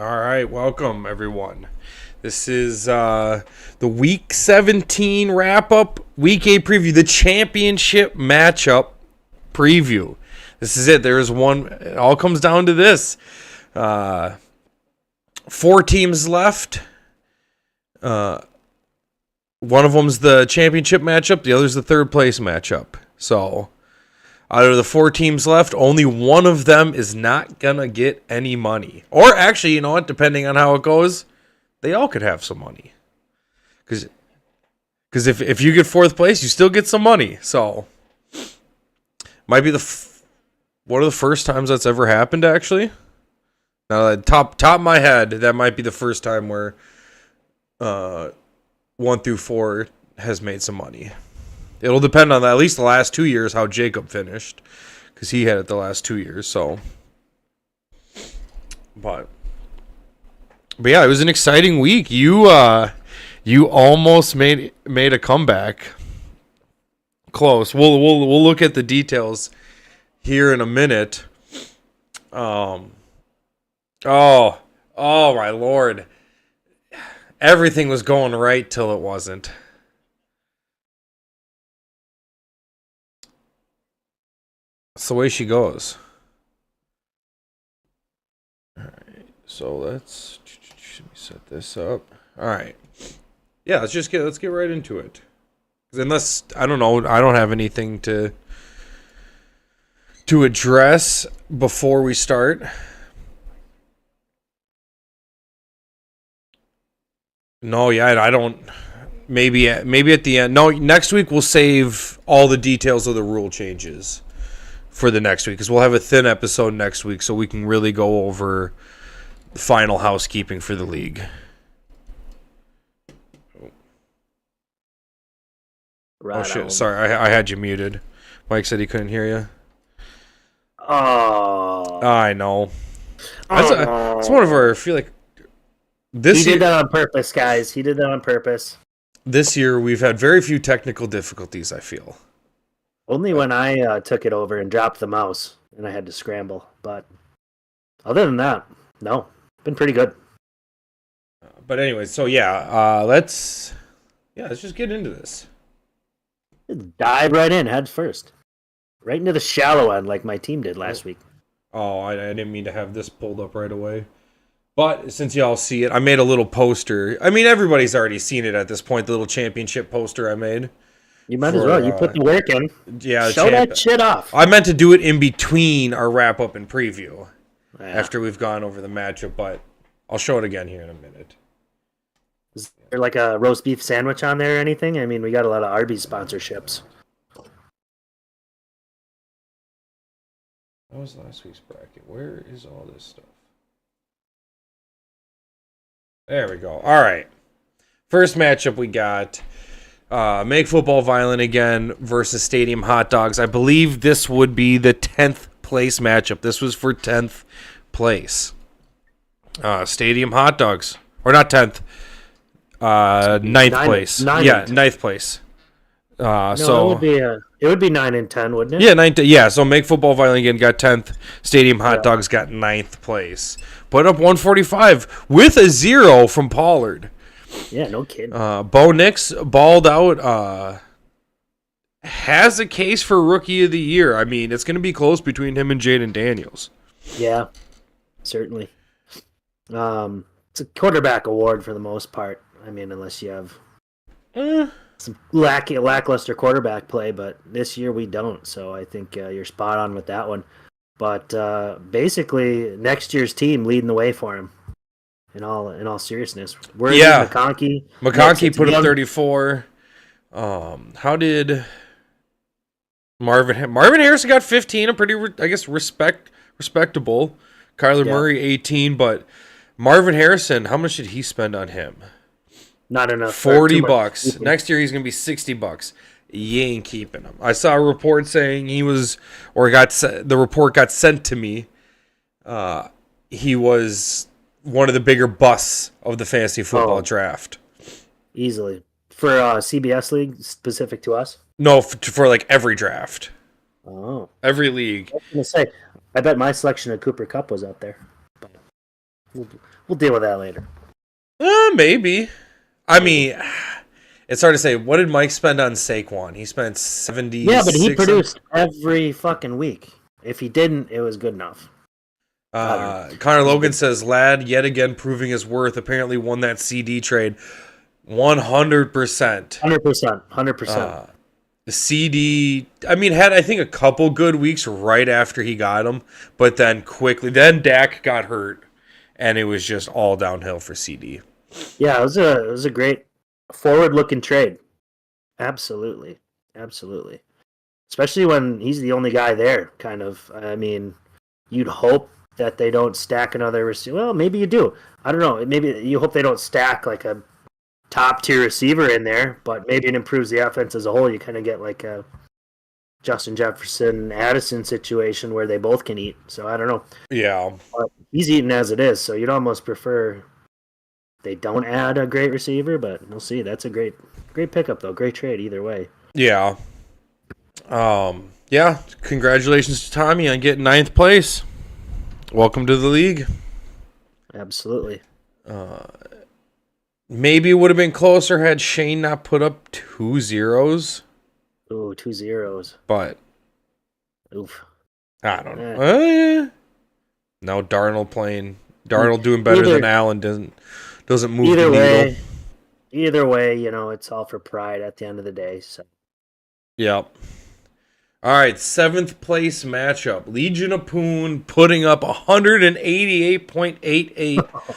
All right, welcome everyone. This is the Week 17 wrap up, Week 8 preview, the championship matchup preview. This is it. There is one. It all comes down to this. Four teams left. One of them's the championship matchup. The other's the third place matchup. So, out of the four teams left, only one of them is not going to get any money. Or actually, you know what? Depending on how it goes, they all could have some money. Because if you get fourth place, you still get some money. So, might be one of the first times that's ever happened, actually. Now, top of my head, that might be the first time where 1 through 4 has made some money. It'll depend on at least the last 2 years how Jacob finished, because he had it the last 2 years. So, but yeah, it was an exciting week. You almost made a comeback. Close. We'll look at the details here in a minute. Oh my Lord. Everything was going right till it wasn't. That's the way she goes. All right, so let's set this up. All right, yeah, let's get right into it. Unless I don't know, I don't have anything to address before we start. No, yeah, I don't. Maybe at the end. No, next week we'll save all the details of the rule changes for the next week, because we'll have a thin episode next week, so we can really go over the final housekeeping for the league. Right. Oh shit! Sorry, I had you muted. Mike said he couldn't hear you. Oh, I know. That's one of our. I feel like he did that on purpose, guys. He did that on purpose. This year we've had very few technical difficulties, I feel. Only when I took it over and dropped the mouse and I had to scramble. But other than that, no, been pretty good. But anyway, so yeah, let's just get into this. Just dive right in, head first, right into the shallow end, like my team did last week. Oh, I didn't mean to have this pulled up right away. But since y'all see it, I made a little poster. I mean, everybody's already seen it at this point, the little championship poster I made. You might as well. You put the work in. Yeah, show that shit off. I meant to do it in between our wrap-up and preview after we've gone over the matchup, but I'll show it again here in a minute. Is there like a roast beef sandwich on there or anything? I mean, we got a lot of Arby's sponsorships. That was last week's bracket. Where is all this stuff? There we go. All right. First matchup we got Make Football Violent again versus Stadium Hot Dogs. I believe this would be the 10th place matchup. This was for 10th place. Stadium Hot Dogs. Or not 10th. Ninth place. Ninth place. So it would be 9 and 10, wouldn't it? Yeah, 9. Yeah, so Make Football Violent again got 10th. Stadium Hot Dogs got 9th place. Put up 145 with a 0 from Pollard. Yeah, no kidding. Bo Nix balled out. Has a case for Rookie of the Year. I mean, it's going to be close between him and Jaden Daniels. Yeah, certainly. It's a quarterback award for the most part. I mean, unless you have some lackluster quarterback play, but this year we don't. So I think you're spot on with that one. But basically, next year's team leading the way for him. In all seriousness, McConkey put up 34. How did Marvin Harrison got 15? A pretty, I guess, respectable. Kyler Murray 18, but Marvin Harrison, how much did he spend on him? Not enough. $40. Next year he's gonna be $60. You ain't keeping him. I saw a report saying the report got sent to me. He was one of the bigger busts of the fantasy football draft. Easily. For CBS league, specific to us? No, for like every draft. Oh. Every league. I was going to say, I bet my selection of Cooper Kupp was out there. We'll deal with that later. Maybe. I mean, it's hard to say. What did Mike spend on Saquon? He spent 70. Yeah, but he produced every fucking week. If he didn't, it was good enough. Connor Logan says, Ladd yet again proving his worth. Apparently won that CD trade 100%. 100%. The CD, I mean, had I think a couple good weeks right after he got him, but then then Dak got hurt, and it was just all downhill for CD. Yeah, it was a great forward-looking trade. Absolutely. Especially when he's the only guy there, kind of. I mean, you'd hope that they don't stack another receiver. Well, maybe you do. I don't know. Maybe you hope they don't stack like a top-tier receiver in there, but maybe it improves the offense as a whole. You kind of get like a Justin Jefferson, Addison situation where they both can eat. So I don't know. Yeah. But he's eating as it is, so you'd almost prefer they don't add a great receiver, but we'll see. That's a great pickup, though. Great trade either way. Yeah. Yeah, congratulations to Tommy on getting 9th place. Welcome to the league. Absolutely. Maybe it would have been closer had Shane not put up 2 zeros. Ooh, 2 zeros. But oof. I don't know. No, Darnold doing better than Allen doesn't move the needle. Either way, it's all for pride at the end of the day. So. Yep. All right, 7th place matchup. Legion of Poon putting up 188.88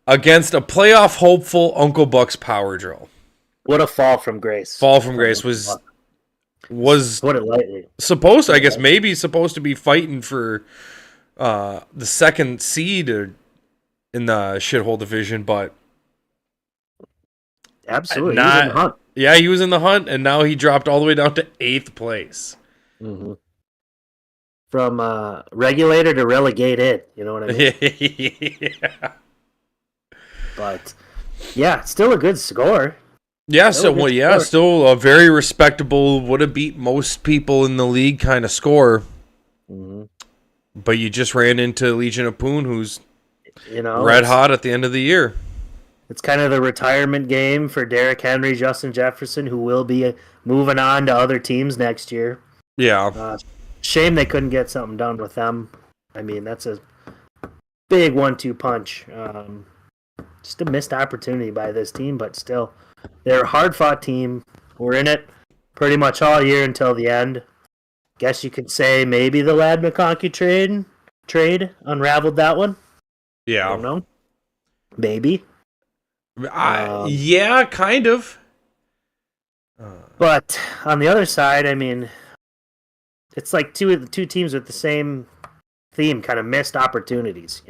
against a playoff hopeful Uncle Buck's power drill. What a fall from grace. Fall from grace was put it lightly. Supposed to be fighting for the 2nd seed in the shithole division, but absolutely, he was in the hunt. Yeah, he was in the hunt, and now he dropped all the way down to 8th place. Mm-hmm. From regulator to relegated, you know what I mean? Yeah. But yeah, still a good score. Yeah, still a very respectable, would have beat most people in the league kind of score. Mm-hmm. But you just ran into Legion of Poon, who's red hot at the end of the year. It's kind of the retirement game for Derrick Henry, Justin Jefferson, who will be moving on to other teams next year. Yeah. Shame they couldn't get something done with them. I mean, that's a big 1-2 punch. Just a missed opportunity by this team, but still, they're a hard-fought team. We're in it pretty much all year until the end. Guess you could say maybe the Ladd McConkey trade unraveled that one. Yeah. I don't know. Maybe. Yeah, kind of. But on the other side, I mean, it's like two teams with the same theme, kind of missed opportunities,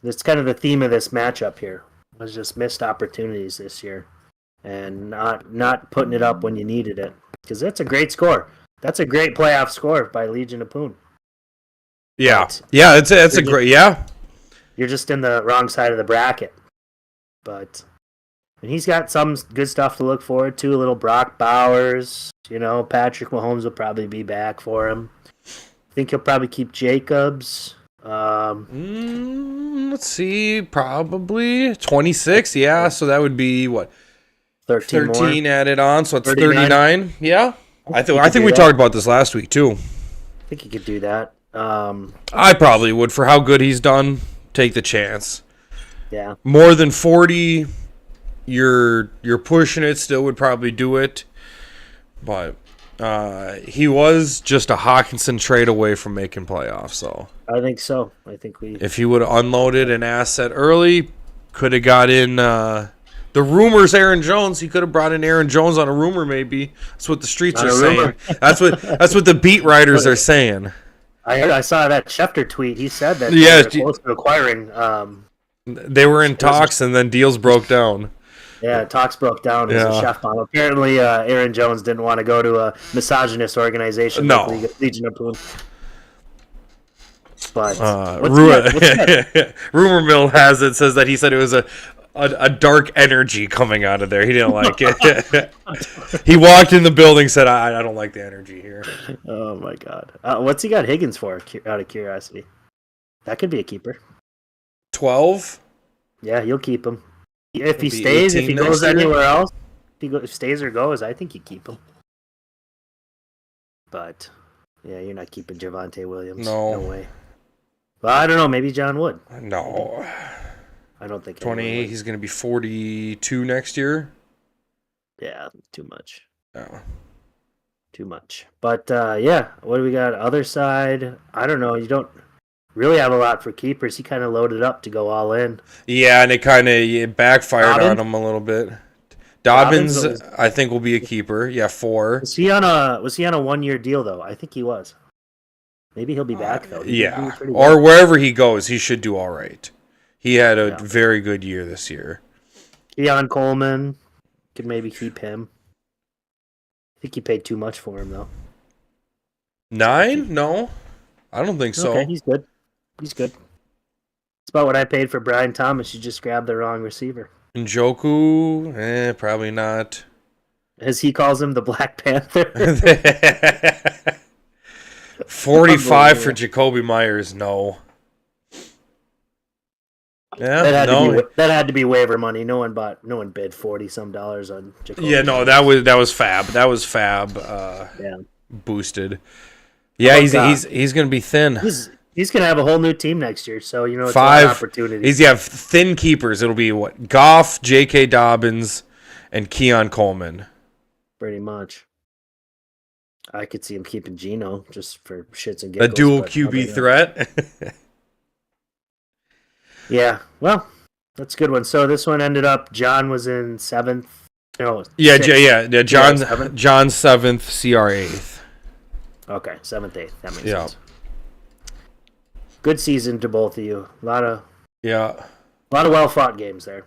That's kind of the theme of this matchup here. It was just missed opportunities this year and not putting it up when you needed it. Because that's a great score. That's a great playoff score by Legion of Poon. Yeah. Yeah, it's a great, yeah. You're just in the wrong side of the bracket. But and he's got some good stuff to look forward to. A little Brock Bowers. Patrick Mahomes will probably be back for him. I think he'll probably keep Jacobs. Let's see. Probably 26. Yeah, so that would be what? 13 added on, so it's 39. Yeah. I think we talked about this last week too. I think he could do that. I probably would for how good he's done. Take the chance. Yeah. More than 40, you're pushing it. Still would probably do it, but he was just a Hawkinson trade away from making playoffs. So I think so. If he would have unloaded an asset early, could have got in. The rumors, Aaron Jones. He could have brought in Aaron Jones on a rumor. Maybe that's what the streets are saying. That's what the beat writers are saying. I saw that Schefter tweet. He said that they were close to acquiring. They were in talks, and then deals broke down. Yeah, talks broke down as a chef bomb. Apparently, Aaron Jones didn't want to go to a misogynist organization like Legion of Poon. But rumor mill says that he said it was a dark energy coming out of there. He didn't like it. He walked in the building, said, I don't like the energy here. Oh, my God. What's he got Higgins for, out of curiosity? That could be a keeper. 12. Yeah, you'll keep him. If he He'll be stays, if 18 he next goes year? anywhere else, stays or goes, I think you keep him. But yeah, you're not keeping Javonte Williams. No No. way. Well, I don't know. Maybe John would. No. I don't think 28. would. He's going to be 42 next year. Yeah, too much. No. Too much. But yeah, what do we got? Other side, I don't know. You don't really have a lot for keepers. He kind of loaded up to go all in. Yeah, and it kind of backfired Dobbins? on him a little bit. Dobbins, Dobbins? I think, will be a keeper. Yeah, 4. Was he on a 1-year deal though? I think he was. Maybe he'll be back though. Yeah, or wherever he goes, he should do all right. He had a very good year this year. Keon Coleman could maybe keep him. I think you paid too much for him though. 9? No, I don't think so. Okay, he's good. He's good. It's about what I paid for Brian Thomas. You just grabbed the wrong receiver. Njoku, probably not. As he calls him, the Black Panther. 45 for Jacoby Myers, no. Yeah, that had to be waiver money. No one bid $40-some on Jacoby. Yeah, no, that was fab. That was fab. Boosted. Yeah, he's gonna be thin. He's gonna have a whole new team next year. So it's 5 an opportunity. He's got thin keepers. It'll be what? Goff, J.K. Dobbins, and Keon Coleman. Pretty much. I could see him keeping Geno just for shits and giggles. A dual QB threat. Yeah, well, that's a good one. So this one ended up. John was in 7th. No, yeah, 6th. yeah. John's 7th, CR 8th. Okay, 7th, 8th. That makes sense. Good season to both of you. A lot of well fought games there.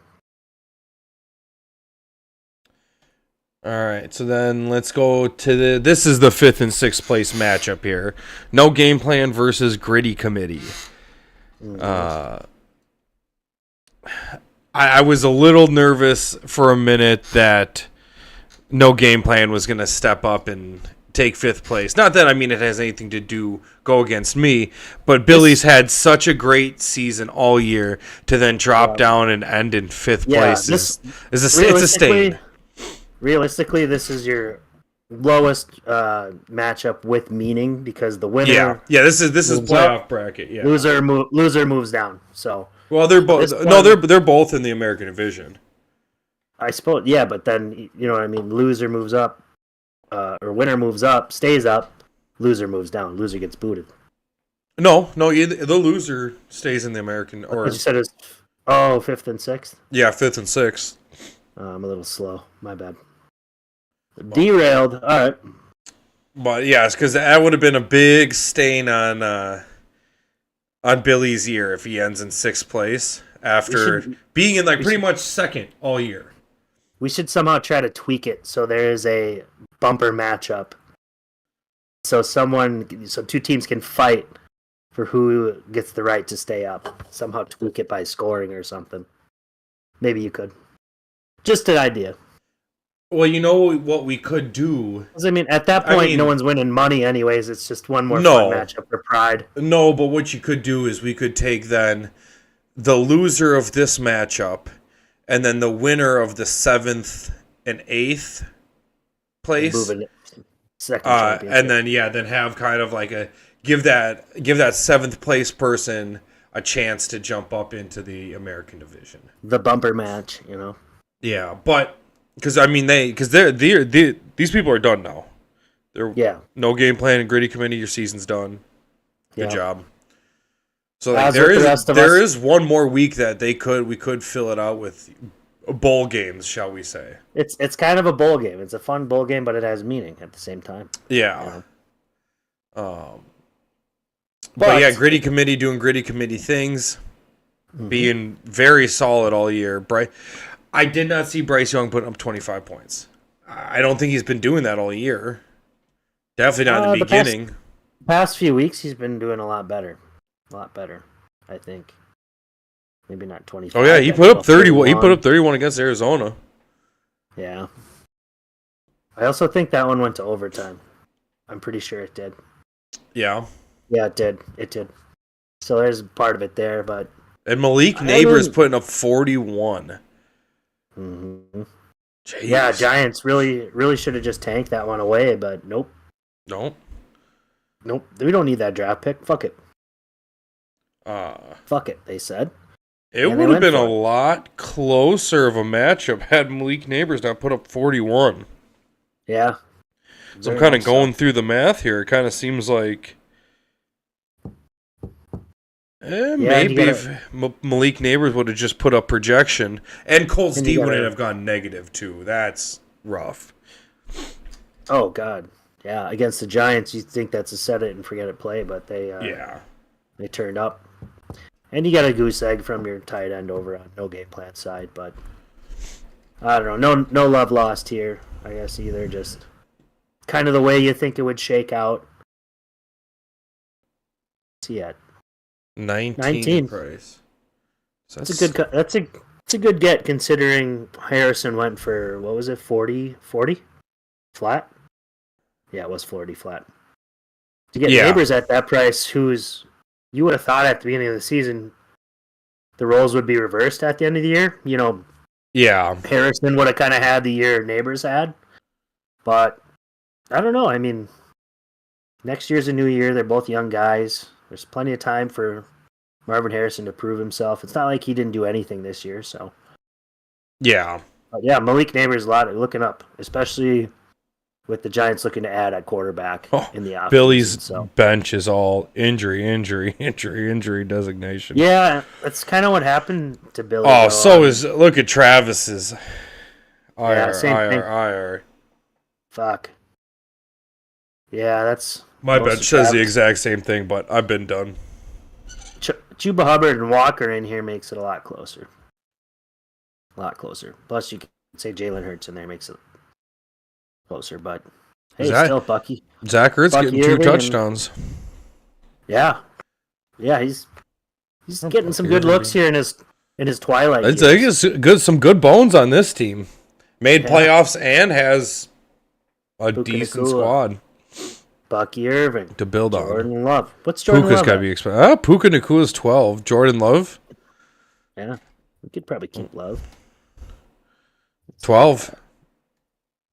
All right, so then let's go to this is the 5th and 6th place matchup here. No game plan versus gritty committee. I was a little nervous for a minute that no game plan was going to step up and take 5th place. Not that, it has anything to go against me, but Billy's had such a great season all year to then drop down and end in 5th place. It's a stain. Realistically, this is your lowest matchup with meaning because the winner. Yeah. This is playoff bracket. Yeah. Loser moves down. So. Well, they're both. They're both in the American division. I suppose. Yeah, but then you know what I mean. Loser moves up, or winner moves up, stays up. Loser moves down. Loser gets booted. No. The loser stays in the American. Or you said it's 5th and 6th. Yeah, 5th and 6th. I'm a little slow. My bad. Derailed. All right. But yes, because that would have been a big stain on Billy's year if he ends in 6th place after being in pretty much 2nd all year. We should somehow try to tweak it so there is a bumper matchup. So two teams can fight for who gets the right to stay up. Somehow tweak it by scoring or something. Maybe you could. Just an idea. Well, you know what we could do? At that point, no one's winning money anyways. It's just one more fun matchup for pride. No, but what you could do is we could take then the loser of this matchup and then the winner of the 7th and 8th place. Second championship. And then have kind of like give that 7th place person a chance to jump up into the American division. The bumper match, Yeah, but because these people are done now. No game plan and gritty committee. Your season's done. Good job. So there is one more week that we could fill it out with bowl games, shall we say? It's kind of a bowl game. It's a fun bowl game, but it has meaning at the same time. Yeah. But yeah, gritty committee doing gritty committee things, being very solid all year. I did not see Bryce Young putting up 25 points. I don't think he's been doing that all year. Definitely not in the beginning. Past few weeks, he's been doing a lot better. I think. Maybe not 25. Oh yeah, he put up 31. He put up 31 against Arizona. Yeah. I also think that one went to overtime. I'm pretty sure it did. Yeah. Yeah, it did. So there's part of it there, but And Malik Neighbors putting up 41. Mm-hmm. Yeah, Giants really should have just tanked that one away, but nope. Nope. We don't need that draft pick. Fuck it. Fuck it, they said. It would have been a lot closer of a matchup had Malik Neighbors not put up 41. Yeah. So I'm kind of going through the math here. It kind of seems like maybe if Malik Neighbors would have just put up projection, and Colts D wouldn't have gone negative too. That's rough. Oh God, yeah. Against the Giants, you think that's a set it and forget it play, but they turned up. And you got a goose egg from your tight end over on no game plan side, but I don't know. No love lost here, I guess, either. Just kind of the way you think it would shake out. See at 19 price. So that's a good get considering Harrison went for, what was it, 40 flat? Yeah, it was 40 flat. To get Neighbors at that price, who's you would have thought at the beginning of the season the roles would be reversed at the end of the year. You know, Harrison would have kind of had the year Neighbors had. But I don't know. I mean, next year's a new year. They're both young guys. There's plenty of time for Marvin Harrison to prove himself. It's not like he didn't do anything this year. So, yeah. But yeah, Malik Neighbors a lot looking up, especially with the Giants looking to add at quarterback in the offense. Billy's bench is all injury designation. Yeah, that's kind of what happened to Billy. Oh, look at Travis's. IR. Fuck. Yeah, that's... My bench says the exact same thing, but I've been done. Chuba Hubbard and Walker in here makes it a lot closer. Plus, you can say Jalen Hurts in there makes it closer, but hey, still Bucky. Zach Ertz getting 2 touchdowns. Yeah, he's getting some good looks here in his twilight. I'd say he's some good bones on this team. Made playoffs and has a decent squad. Bucky Irving to build on. Jordan Love. What's Jordan Puka's Love? Puka's got to be expensive. Puka Nakua's 12. Jordan Love. Yeah, we could probably keep Love. 12.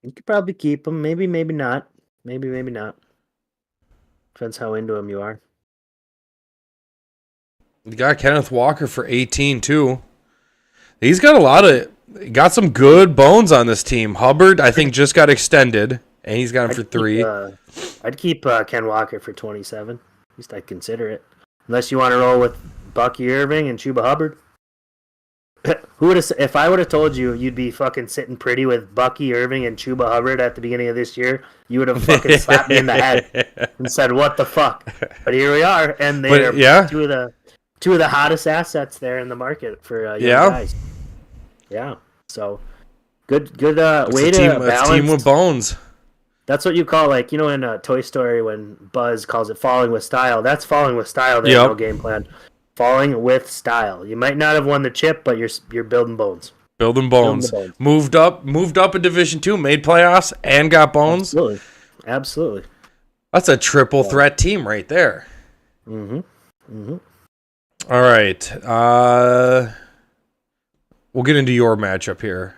You could probably keep him. Maybe not. Maybe not. Depends how into him you are. You got Kenneth Walker for 18 too. He's got some good bones on this team. Hubbard, I think, just got extended, and he's got him for 3. I'd keep Ken Walker for 27. At least I'd consider it. Unless you want to roll with Bucky Irving and Chuba Hubbard. If I would have told you you'd be fucking sitting pretty with Bucky Irving and Chuba Hubbard at the beginning of this year, you would have fucking slapped me in the head and said, "What the fuck?" But here we are, and they're two of the hottest assets there in the market for young guys. Yeah, so good way to balance. A team with bones. That's what you call, like, you know, in Toy Story when Buzz calls it falling with style. That's falling with style. There's no game plan. Falling with style. You might not have won the chip, but you're building bones. Building bones. Moved up in Division 2, made playoffs, and got bones. Absolutely. That's a triple threat team right there. Mm-hmm. All right. We'll get into your matchup here.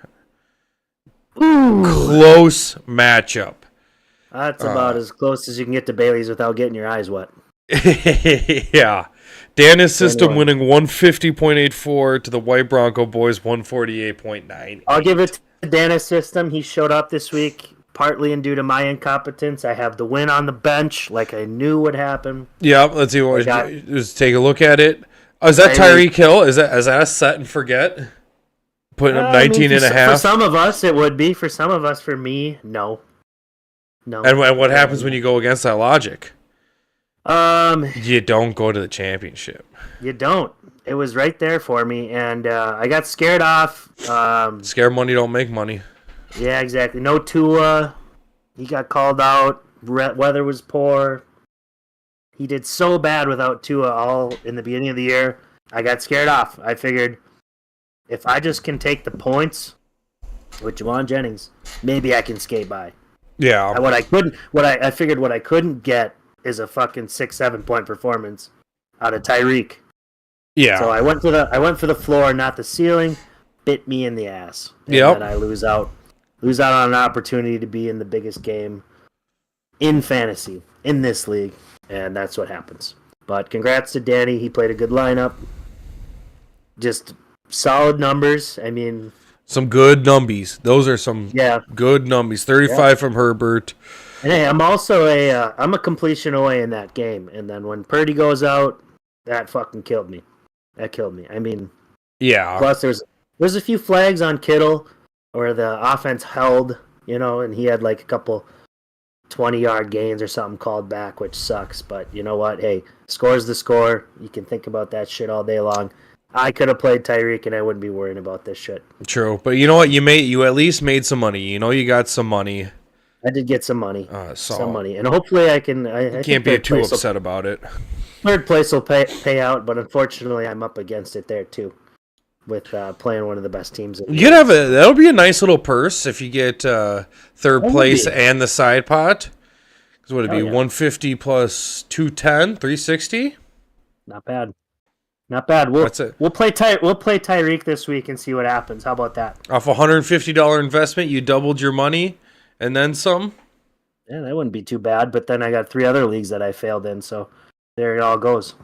Ooh. Close matchup. That's about as close as you can get to Bailey's without getting your eyes wet. Yeah. Dana's system winning 150.84 to the White Bronco boys 148.9. I'll give it to Dana's system. He showed up this week, partly due to my incompetence. I have the win on the bench, like I knew would happen. Yeah, let's see. Just take a look at it. Is that Tyreek Hill? Is that a set and forget? Putting up 19 and a half? For some of us, it would be. For some of us, for me, no. And what happens when you go against that logic? You don't go to the championship. You don't. It was right there for me, and I got scared off. Scared money don't make money. Yeah, exactly. No Tua. He got called out. Weather was poor. He did so bad without Tua all in the beginning of the year. I got scared off. I figured if I just can take the points with Juwan Jennings, maybe I can skate by. Yeah. I figured what I couldn't get is a fucking 6-7 point performance out of Tyreek. Yeah. So I went for the floor, not the ceiling. Bit me in the ass. And Yep. then I lose out on an opportunity to be in the biggest game in fantasy in this league, and that's what happens. But congrats to Danny. He played a good lineup. Just solid numbers. I mean, Some good numbies. Those are some yeah. good numbies. 35 Yeah. from Herbert. And hey, I'm also I'm a completion away in that game. And then when Purdy goes out, that fucking killed me. That killed me. I mean, Yeah. plus there's a few flags on Kittle where the offense held, and he had like a couple 20-yard gains or something called back, which sucks. But you know what? Hey, score's the score. You can think about that shit all day long. I could have played Tyreek and I wouldn't be worrying about this shit. True. But you know what? You at least made some money. You got some money. I did get some money. So And hopefully I can. I can't be too upset about it. Third place will pay out, but unfortunately I'm up against it there too, with playing one of the best teams. That'll be a nice little purse if you get third place and the side pot. Because would it be 150 plus 210, 360? Not bad. Not bad. We'll play Tyreek this week and see what happens. How about that? Off a $150 investment, you doubled your money and then some. Yeah, that wouldn't be too bad. But then I got 3 other leagues that I failed in, so there it all goes.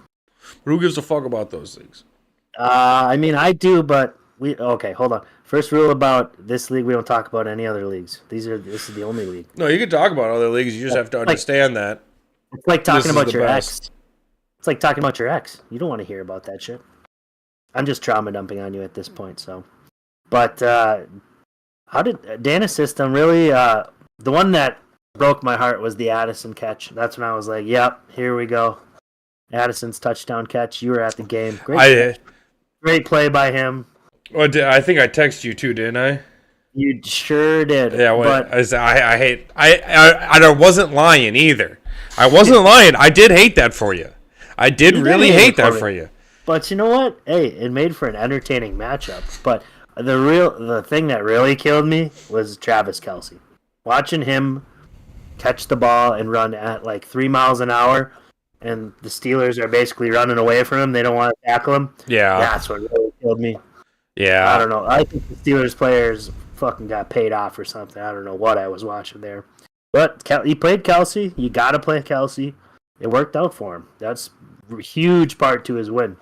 But who gives a fuck about those leagues? I mean, I do, but okay. Hold on. First rule about this league: we don't talk about any other leagues. This is the only league. No, you can talk about other leagues. You just have to understand that. It's like talking about your ex. It's like talking about your ex. You don't want to hear about that shit. I'm just trauma dumping on you at this point. So, but how did Dana's system really? The one that broke my heart was the Addison catch. That's when I was like, "Yep, here we go." Addison's touchdown catch. You were at the game. Great play by him. Well, I think I texted you too, didn't I? You sure did. Yeah, but I hate. I wasn't lying either. I wasn't lying. I did hate that for you. I did really hate that for you. But you know what? Hey, it made for an entertaining matchup. But the thing that really killed me was Travis Kelce. Watching him catch the ball and run at like 3 miles an hour, and the Steelers are basically running away from him. They don't want to tackle him. Yeah, that's what really killed me. Yeah, I don't know. I think the Steelers players fucking got paid off or something. I don't know what I was watching there. But he played Kelce. You got to play Kelce. It worked out for him. That's a huge part to his win.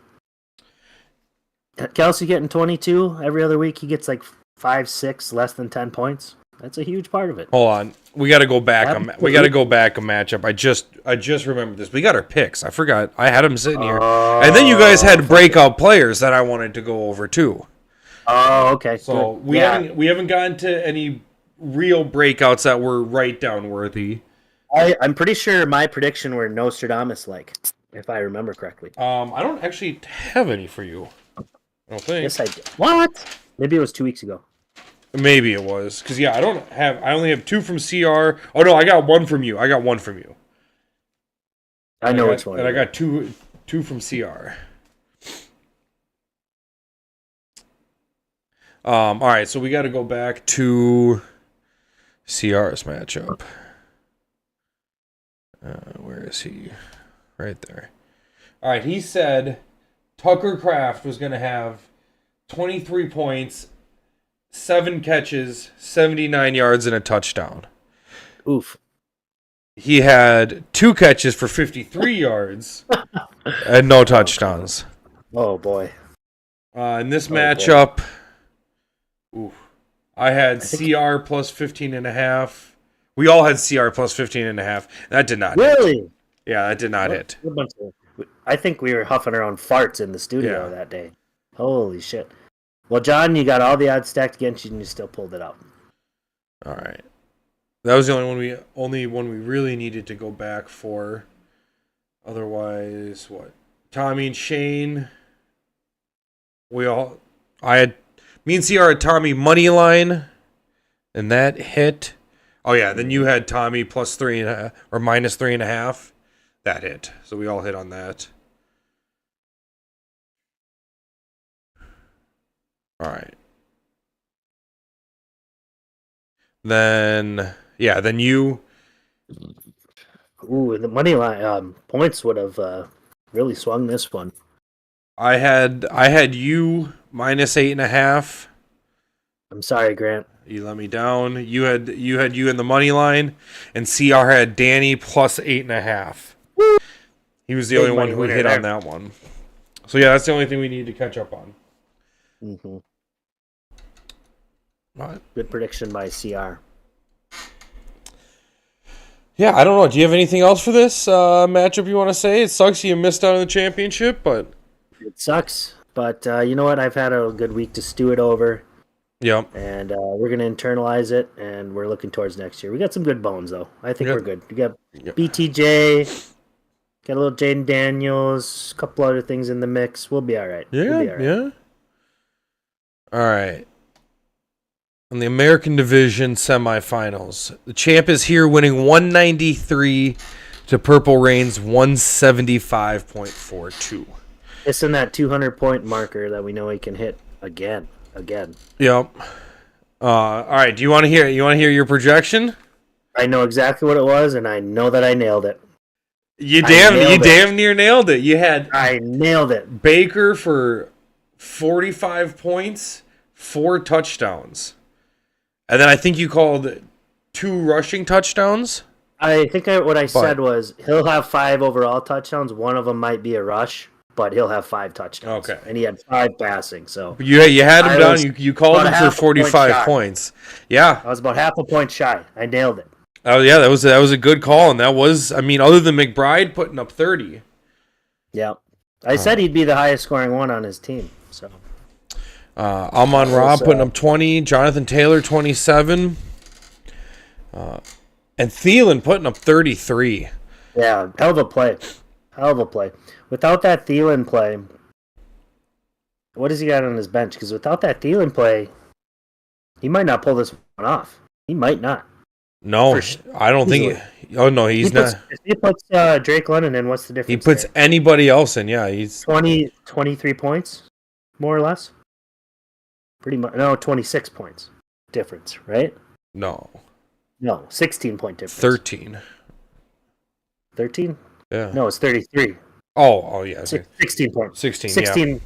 Kelce getting 22 every other week. He gets like 5, 6, less than 10 points. That's a huge part of it. Hold on. We got to go back. We got to go back a matchup. I just remembered this. We got our picks. I forgot. I had them sitting here. And then you guys had breakout players that I wanted to go over too. Oh, okay. So we haven't gotten to any real breakouts that were right down worthy. I'm pretty sure my prediction were Nostradamus like, if I remember correctly. I don't actually have any for you. I don't think. Yes, I did. What? Maybe it was 2 weeks ago. Maybe it was. Because, I only have 2 from CR. Oh, no, I got 1 from you. I know which one. And I got two from CR. All right, so we got to go back to CR's matchup. Where is he? Right there. All right, he said Tucker Kraft was going to have 23 points, 7 catches, 79 yards, and a touchdown. Oof. He had 2 catches for 53 yards and no touchdowns. Oh, boy. In this matchup, I had CR plus 15.5. We all had CR plus 15.5. That did not really hit. Yeah, that did not hit. I think we were huffing our own farts in the studio that day. Holy shit. Well, John, you got all the odds stacked against you and you still pulled it out. All right. That was the only one we really needed to go back for. Otherwise, what? Tommy and Shane. Me and CR had Tommy money line, and that hit. Oh yeah, then you had Tommy plus 3.5 or minus 3.5. That hit. So we all hit on that. All right. Then you. Ooh, the money line points would have really swung this one. I had you minus 8.5. I'm sorry, Grant. You let me down. You had you in the money line, and CR had Danny plus 8.5. He was the Big only one money who winner hit there. on that one. So yeah, that's the only thing we need to catch up on. Mm-hmm. Right. Good prediction by CR. Yeah, I don't know. Do you have anything else for this matchup you want to say? It sucks you missed out on the championship, but It sucks, but you know what? I've had a good week to stew it over, yeah, and we're going to internalize it, and we're looking towards next year. We got some good bones, though. I think Yeah. we're good. We got Yeah. BTJ, got a little Jaden Daniels, a couple other things in the mix. We'll be all right. Yeah, We'll be all right. yeah. All right. In the American Division semifinals, the champ is here, winning 193 to Purple Rain's 175.42. Missing that 200-point marker that we know he can hit again. Yep. All right. Do you want to hear? You want to hear your projection? I know exactly what it was, and I know that I nailed it. You damn near nailed it. You had I nailed it. Baker for 45 points, 4 touchdowns. And then I think you called 2 rushing touchdowns. I think what I said was he'll have 5 overall touchdowns. One of them might be a rush, but he'll have 5 touchdowns. Okay. And he had 5 passing. So You had him down. You called him for 45 points. Yeah. I was about half a point shy. I nailed it. Oh yeah, that was a good call, and that was, I mean, other than McBride putting up 30. Yeah. I said he'd be the highest scoring one on his team. So Amon Ra putting up 20, Jonathan Taylor 27, and Thielen putting up 33. yeah, hell of a play. Without that Thielen play, what does he got on his bench? Because without that Thielen play, he might not pull this one off. He might not. No, I don't think. Oh no, he's not. If he puts Drake London in, what's the difference? He puts anybody else in. Yeah, he's 23 points, more or less. Pretty much. No, 26 points difference, right? No, 16-point difference. 13. 13? Yeah. No, it's 33. Oh yeah. 16 points. 16. 16, Yeah.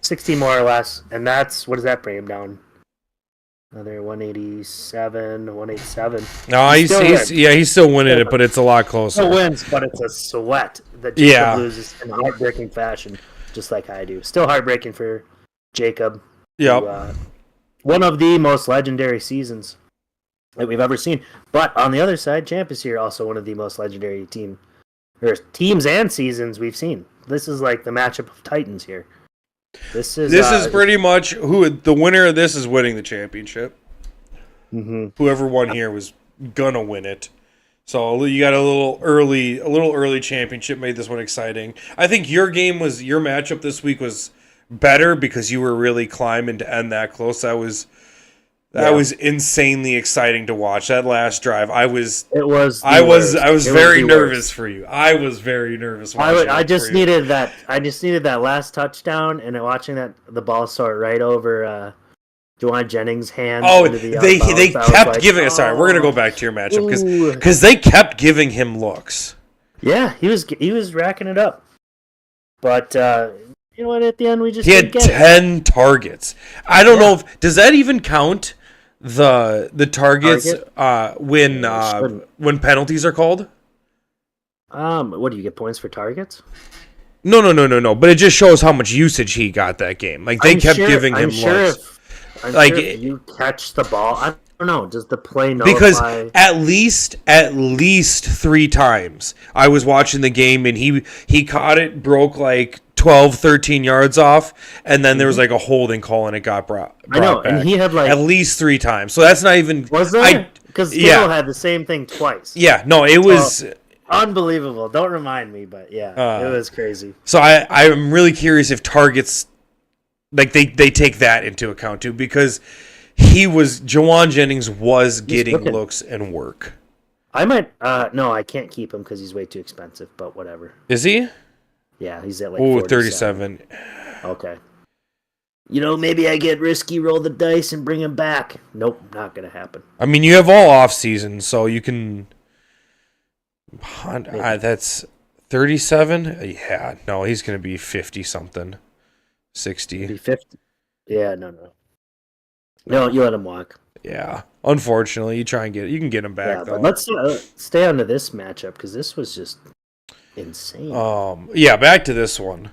16 more or less, and that's what does that bring him down? Another 187. No, he's still winning it, but it's a lot closer. Still wins, but it's a sweat that Jacob loses in heartbreaking fashion, just like I do. Still heartbreaking for Jacob. Yep. Who, one of the most legendary seasons that we've ever seen. But on the other side, Champ is here, also one of the most legendary teams and seasons we've seen. This is like the matchup of Titans here. This is pretty much who the winner of this is winning the championship. Mm-hmm. Whoever won here was gonna win it. So you got a little early championship made this one exciting. I think your matchup this week was better because you were really climbing to end that close. That was insanely exciting to watch. That last drive, I was very nervous for you. I was very nervous. I just needed that last touchdown, and watching the ball sort right over Juwan Jennings' hands. Oh, they kept giving. Sorry, we're gonna go back to your matchup because they kept giving him looks. Yeah, he was racking it up, but you know what? At the end, we just he had 10 targets. I don't know if does that even count the targets when penalties are called. What do you get points for targets? No. But it just shows how much usage he got that game. Like they kept giving him looks. If you catch the ball, I don't know. Does the play nullify? Because at least 3 times I was watching the game and he caught it, broke like 12, 13 yards off, and then there was like a holding call and it got brought I know, back. and he had like at least 3 times. So that's not even. Was there? Because Theo had the same thing twice. Yeah, no, it was unbelievable. Don't remind me, but yeah, it was crazy. So I'm really curious if targets, like they take that into account too, because Juwan Jennings was getting looks and work. I might no, I can't keep him because he's way too expensive. But whatever. Is he? Yeah, he's at like 37. Okay. Maybe I get risky, roll the dice, and bring him back. Nope, not gonna happen. I mean, you have all off season, so you can. That's 37. Yeah, no, he's gonna be 50 something. 60. Be 50. Yeah, no. No, you let him walk. Yeah. Unfortunately, you can get him back Yeah, but though. let's stay on to this matchup because this was just insane. Yeah, back to this one.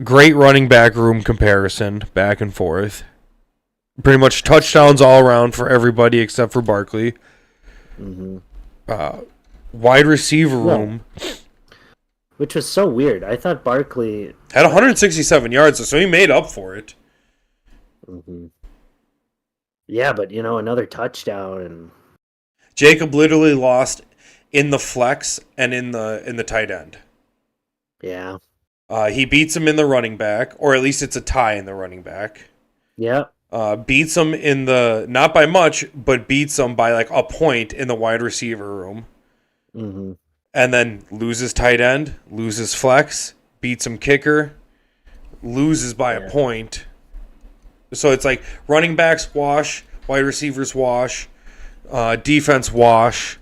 Great running back room comparison, back and forth. Pretty much touchdowns all around for everybody except for Barkley. Mm-hmm. Wide receiver room. Which was so weird. I thought Barkley Had 167 yards, so he made up for it. Mm-hmm. Yeah, but another touchdown and Jacob literally lost in the flex and in the tight end. yeah. He beats him in the running back, or at least it's a tie in the running back. Yeah. Beats him in the, not by much, but beats him by like a point in the wide receiver room. Mm-hmm. And then loses tight end, loses flex, beats him kicker, loses by a point. So it's like running backs wash, wide receivers wash, defense wash,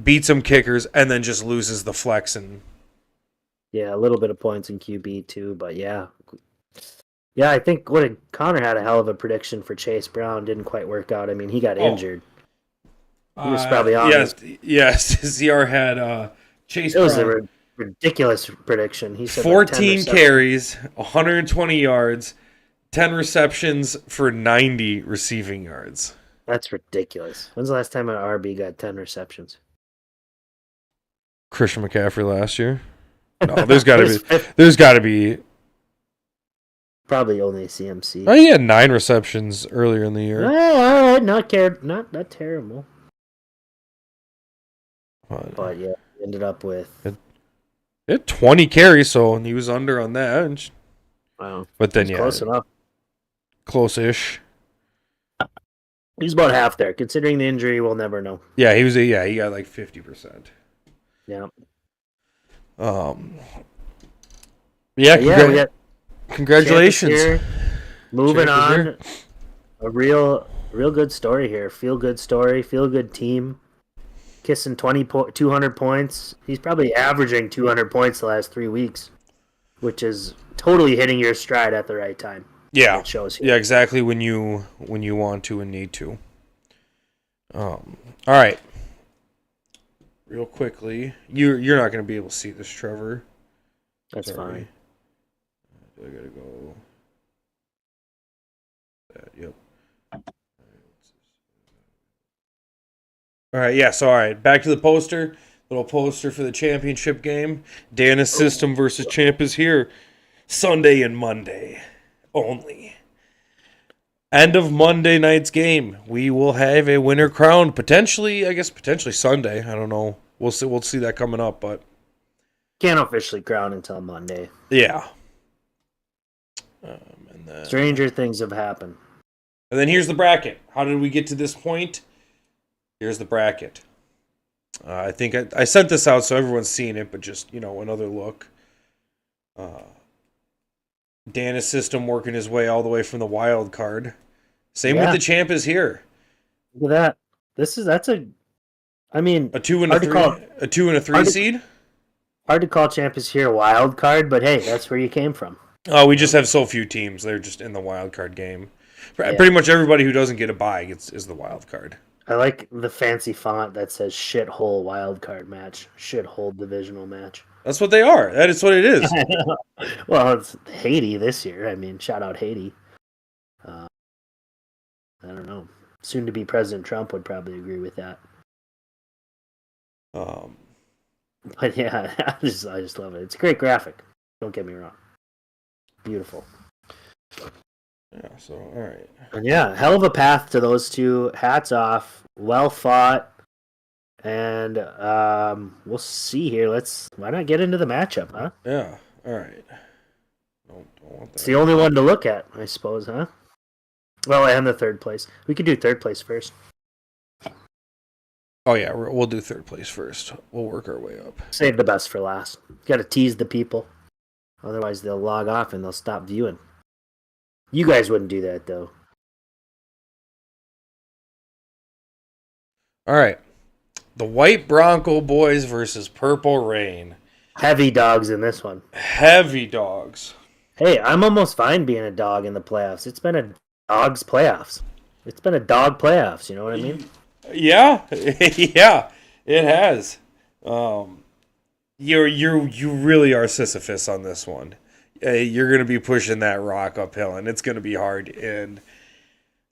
beats him kickers, and then just loses the flex. And yeah, a little bit of points in QB too, but yeah. Yeah, I think Connor had a hell of a prediction for Chase Brown. Didn't quite work out. I mean, he got injured. He was probably on. Yes. ZR had Chase It was Brown. a ridiculous prediction. He said 14 carries, 120 yards, 10 receptions for 90 receiving yards. That's ridiculous. When's the last time an RB got 10 receptions? Christian McCaffrey last year. No, there's got to be. Probably only CMC. Oh, he had 9 receptions earlier in the year. All right, not terrible. But yeah, ended up with. He had 20 carries, so he was under on that. Wow. But then, close enough. Close-ish. He's about half there. Considering the injury, we'll never know. Yeah, he got like 50%. Yeah. Yeah, congratulations. Moving on. A real good story here. Feel good story. Feel good team. Kissing 200 points. He's probably averaging 200 points the last 3 weeks, which is totally hitting your stride at the right time. Yeah, it shows here. Yeah, exactly when you want to and need to. All right. Real quickly, you're not going to be able to see this, Trevor. That's fine. I gotta go. Yep. All right, yeah, so all right, back to the poster. Little poster for the championship game. Dana's system versus Champ is here. Sunday and Monday only. End of Monday night's game. We will have a winner crowned. Potentially Sunday. I don't know. We'll see that coming up, but can't officially crown until Monday. Yeah. And then, stranger things have happened. And then here's the bracket. How did we get to this point? Here's the bracket. I think I sent this out so everyone's seen it, but just, another look. Dana's system working his way all the way from the wild card. Same with the Champ is here. Look at that. A 2 and a 3 seed. Hard to call Champ is here wild card, but hey, that's where you came from. Oh, we just have so few teams. They're just in the wild card game. Yeah. Pretty much everybody who doesn't get a bye is the wild card. I like the fancy font that says shithole wild card match, shithole divisional match. That's what they are. That is what it is. Well, it's Haiti this year. I mean, shout out Haiti. I don't know. Soon to be President Trump would probably agree with that. But yeah, I just love it. It's a great graphic. Don't get me wrong. Beautiful. Yeah, so all right. And yeah, hell of a path to those two. Hats off. Well fought. And we'll see here. Why not get into the matchup, huh? Yeah. All right. Don't want that. It's the only one to look at, I suppose, huh? Well, and the third place. We could do third place first. Oh yeah, we'll do third place first. We'll work our way up. Save the best for last. Got to tease the people. Otherwise, they'll log off and they'll stop viewing. You guys wouldn't do that, though. All right. The White Bronco Boys versus Purple Rain. Heavy dogs in this one. Heavy dogs. Hey, I'm almost fine being a dog in the playoffs. It's been a dog's playoffs. It's been a dog playoffs. You know what I mean? Yeah, yeah, it has. You really are Sisyphus on this one. You're going to be pushing that rock uphill, and it's going to be hard. And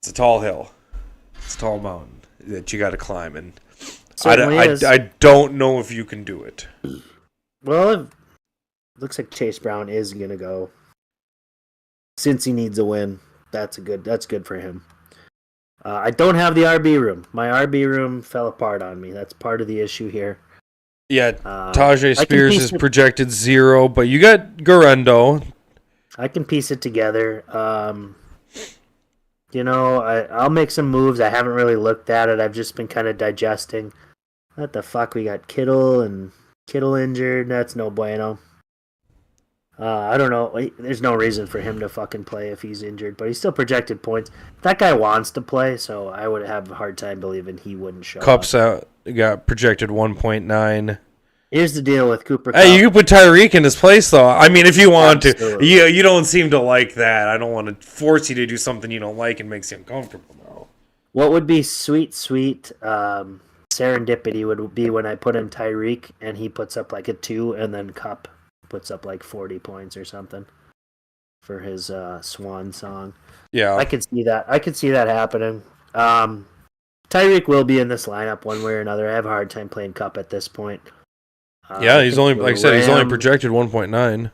it's a tall hill. It's a tall mountain that you got to climb, and I don't know if you can do it. Well, it looks like Chase Brown is going to go. Since he needs a win, that's good for him. I don't have the RB room. My RB room fell apart on me. That's part of the issue here. Yeah, Tajay Spears is projected 0, but you got Garendo. I can piece it together. I'll make some moves. I haven't really looked at it. I've just been kind of digesting. What the fuck? We got Kittle injured. That's no bueno. I don't know. There's no reason for him to fucking play if he's injured, but he's still projected points. That guy wants to play, so I would have a hard time believing he wouldn't show Cup's up. out. Got projected 1.9. Here's the deal with Cooper Kupp. Hey, you can put Tyreek in his place, though. I mean, if you want to. You don't seem to like that. I don't want to force you to do something you don't like and makes you uncomfortable, though. What would be sweet serendipity would be when I put in Tyreek and he puts up like a 2 and then Kupp puts up like 40 points or something for his swan song. Yeah. I could see that happening. Tyreek will be in this lineup one way or another. I have a hard time playing Kupp at this point. Yeah, he's only, like I said, he's only projected 1.9.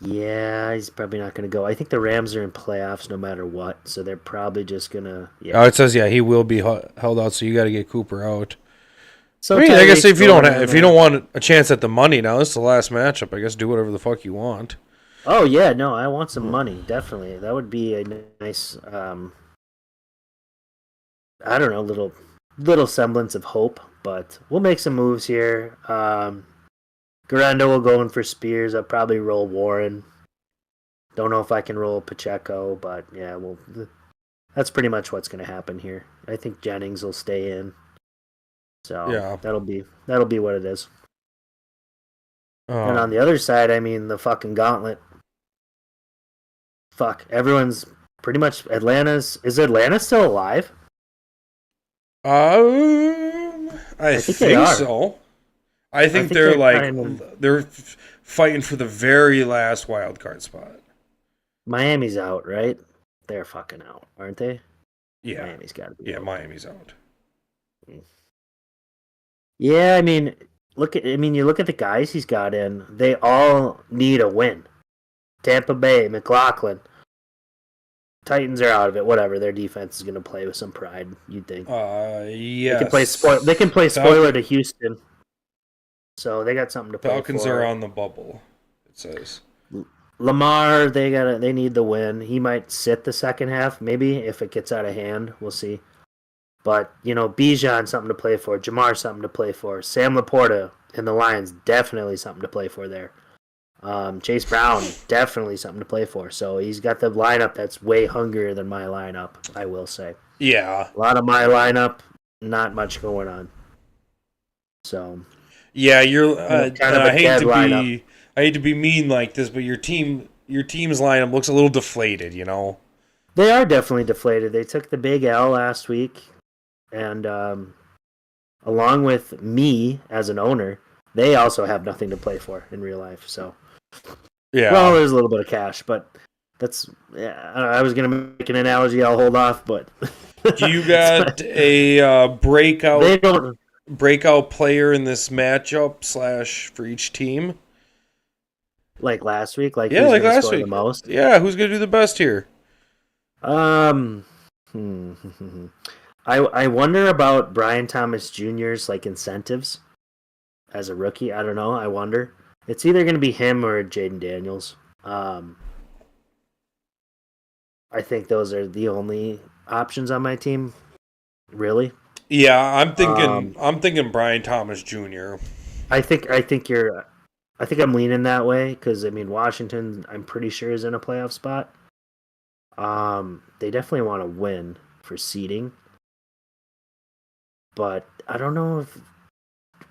Yeah, he's probably not going to go. I think the Rams are in playoffs no matter what, so they're probably just going to... Yeah. Oh, it says, he will be held out, so you got to get Cooper out. So I mean, I guess if you don't want a chance at the money now, this is the last matchup. I guess do whatever the fuck you want. Oh yeah, no, I want some money, definitely. That would be a nice, I don't know, little semblance of hope. But we'll make some moves here. Garando will go in for Spears. I'll probably roll Warren. Don't know if I can roll Pacheco, but yeah, that's pretty much what's going to happen here. I think Jennings will stay in. So yeah. that'll be what it is. And on the other side, I mean, the fucking gauntlet. Fuck, everyone's pretty much Is Atlanta still alive? I think so. I think they're they're fighting for the very last wild card spot. Miami's out, right? They're fucking out, aren't they? Yeah, Miami's got to be. Yeah, Miami's out. Yeah, I mean, you look at the guys he's got in. They all need a win. Tampa Bay, McLaughlin, Titans are out of it. Whatever, their defense is going to play with some pride. You'd think. Yeah. They can play spoiler to Houston. So they got something to play Falcons for. are on the bubble. It says. Lamar, they need the win. He might sit the second half, maybe if it gets out of hand. We'll see. But, Bijan, something to play for. Jamar, something to play for. Sam Laporta and the Lions, definitely something to play for there. Chase Brown, definitely something to play for. So he's got the lineup that's way hungrier than my lineup, I will say. Yeah. A lot of my lineup, not much going on. So. Yeah, you're. I hate to be mean like this, but your team's lineup looks a little deflated. They are definitely deflated. They took the big L last week. And along with me as an owner, they also have nothing to play for in real life. So, yeah. Well, there's a little bit of cash, but that's. Yeah, I was gonna make an analogy. I'll hold off, but. Do you got a breakout player in this matchup / for each team? Like last week, like last week. The most? Yeah, who's gonna do the best here? I wonder about Brian Thomas Jr.'s incentives as a rookie. I don't know. I wonder. It's either going to be him or Jaden Daniels. I think those are the only options on my team. Really? Yeah, I'm thinking Brian Thomas Jr. I think I'm leaning that way because Washington, I'm pretty sure, is in a playoff spot. They definitely want to win for seeding. But I don't know if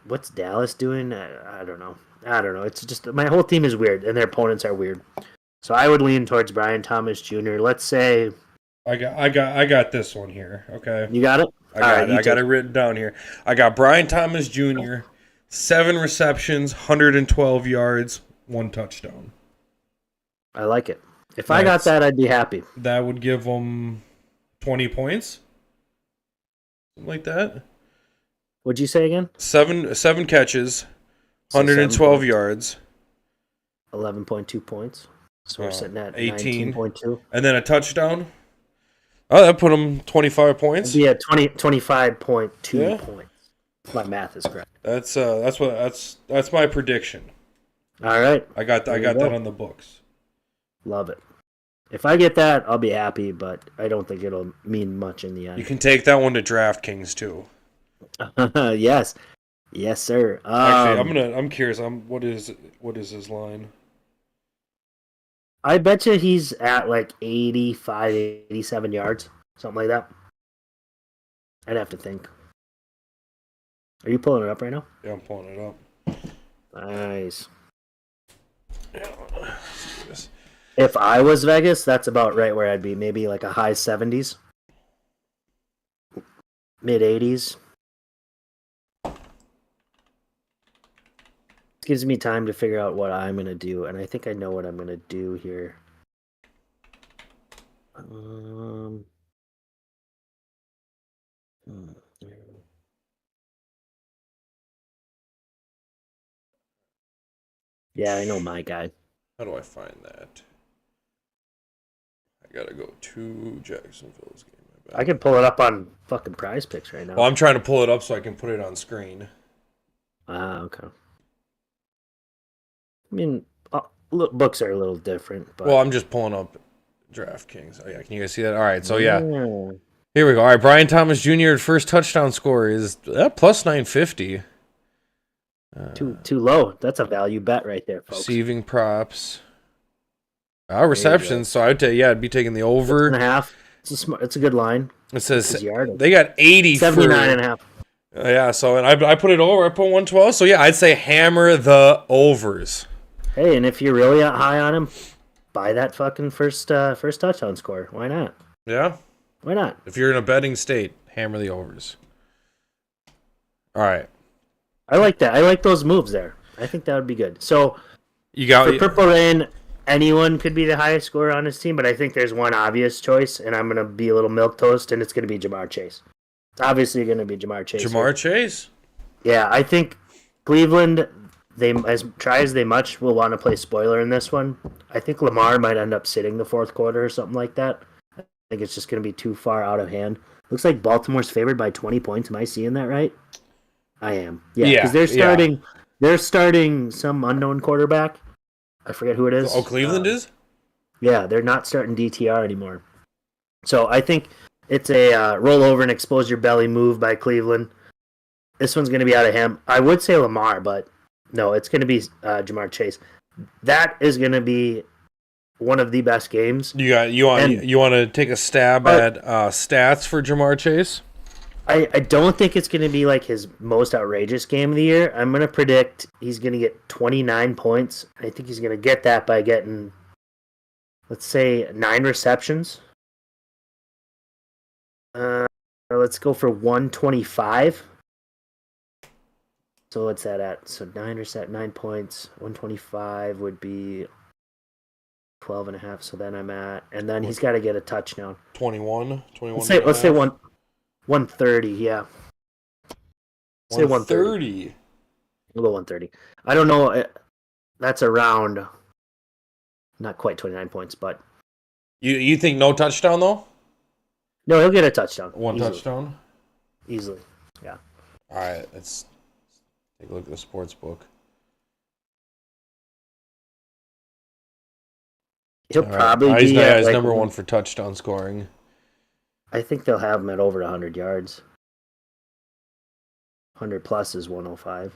what's Dallas doing? I don't know. I don't know. It's just my whole team is weird, and their opponents are weird. So I would lean towards Brian Thomas Jr. Let's say I got this one here. Okay. you got it. I got it. I got it written down here. I got Brian Thomas Jr., 7 receptions, 112 yards, 1 touchdown. I like it. If I got that, I'd be happy. That would give him 20 points. Something like that. What'd you say again? 7 catches, 112 yards. 11.2 points. So we're sitting at 18. 19.2. And then a touchdown. Oh, that put him 25 points. Yeah, 25.2 points. My math is correct. That's my prediction. All right. I got that on the books. Love it. If I get that, I'll be happy, but I don't think it'll mean much in the end. You can take that one to DraftKings too. Yes. Yes, sir. Actually, I'm curious. What is his line? I bet you he's at like 85, 87 yards, something like that. I'd have to think. Are you pulling it up right now? Yeah, I'm pulling it up. Nice. Yeah. If I was Vegas, that's about right where I'd be. Maybe like a high 70s, mid 80s. Gives me time to figure out what I'm going to do, and I think I know what I'm going to do here. Yeah, I know my guy. How do I find that? I gotta go to Jacksonville's game. I can pull it up on fucking Prize Picks right now. Well, I'm trying to pull it up so I can put it on screen. Okay. I mean, books are a little different. But... Well, I'm just pulling up DraftKings. Oh, yeah. Can you guys see that? All right. So, yeah. Here we go. All right. Brian Thomas Jr. first touchdown score is plus 950. Too low. That's a value bet right there, folks. Receiving props. Receptions. So, I'd be taking the over. 6.5. It's a good line. It says they got 80 79.5. Yeah, so and I put it over. I put 112. So, yeah, I'd say hammer the overs. Hey, and if you're really high on him, buy that fucking first touchdown score. Why not? Yeah. Why not? If you're in a betting state, hammer the overs. All right. I like that. I like those moves there. I think that would be good. So you got for Purple Rain, anyone could be the highest scorer on his team, but I think there's one obvious choice, and I'm gonna be a little milquetoast, and it's gonna be Jamar Chase. It's obviously gonna be Jamar Chase. Jamar Chase? Yeah, I think Cleveland, they as try as they much will want to play spoiler in this one. I think Lamar might end up sitting the fourth quarter or something like that. I think it's just going to be too far out of hand. Looks like Baltimore's favored by 20 points. Am I seeing that right? I am. Yeah, because they're starting some unknown quarterback. I forget who it is. Oh, Cleveland is? Yeah, they're not starting DTR anymore. So I think it's a roll over and expose your belly move by Cleveland. This one's going to be out of hand. I would say Lamar, but no, it's going to be Jamar Chase. That is going to be one of the best games. You want to take a stab at stats for Jamar Chase? I don't think it's going to be like his most outrageous game of the year. I'm going to predict he's going to get 29 points. I think he's going to get that by getting, let's say, 9 receptions. Let's go for 125. So what's that at? So 9 points. 125 would be 12.5. So then I'm at, and then he's got to get a touchdown. 21. Let's say 130. Yeah. Say 130. We'll go 130. I don't know. That's around. Not quite 29 points, but. You think no touchdown though? No, he'll get a touchdown. One touchdown. Easily. Yeah. All right. Let's take a look at the sports book. He'll probably be he's number one for touchdown scoring. I think they'll have him at over 100 yards. 100 plus is 105.